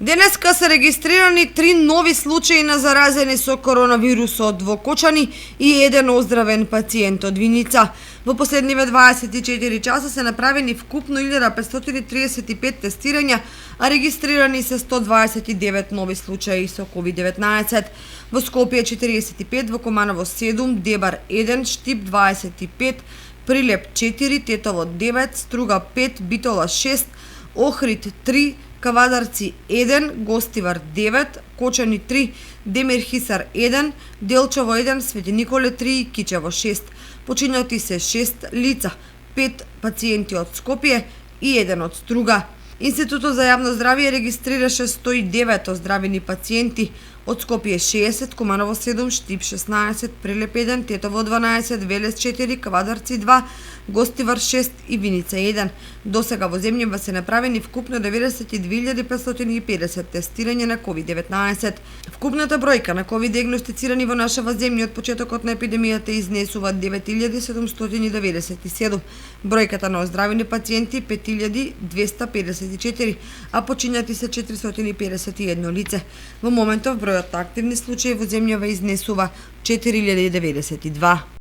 Денеска се регистрирани 3 нови случаи на заразени со коронавирусот во Кочани и еден оздравен пациент од Виница. Во последниве 24 часа се направени вкупно 1535 тестирања, а регистрирани се 129 нови случаи со COVID-19. Во Скопје 45, во Команово 7, Дебар 1, Штип 25, Прилеп 4, Тетово 9, Струга 5, Битола 6, Охрид 3, Кавадарци 1, Гостивар 9, Кочани 3, Демирхисар 1, Делчево 1, Свети Николе 3 и Кичево 6. Починати се 6 лица, 5 пациенти од Скопје и 1 од Струга. Институтот за јавно здравје регистрираше 109 оздравени пациенти, од Скопје 60, Команово 7, Штип 16, Прилеп 1, Тетово 12, Велес 4, Кавадарци 2, Гостивар 6 и Виница 1. Досега во земјава се направени вкупно 92.550 тестирања на COVID-19. Вкупната бројка на COVID диагностицирани во нашава земја од почетокот на епидемијата изнесува 9.797. Бројката на оздравени пациенти 5.254, а починати се 451 лице. Во моментов бројот на активни случаи во земјава изнесува 4.092.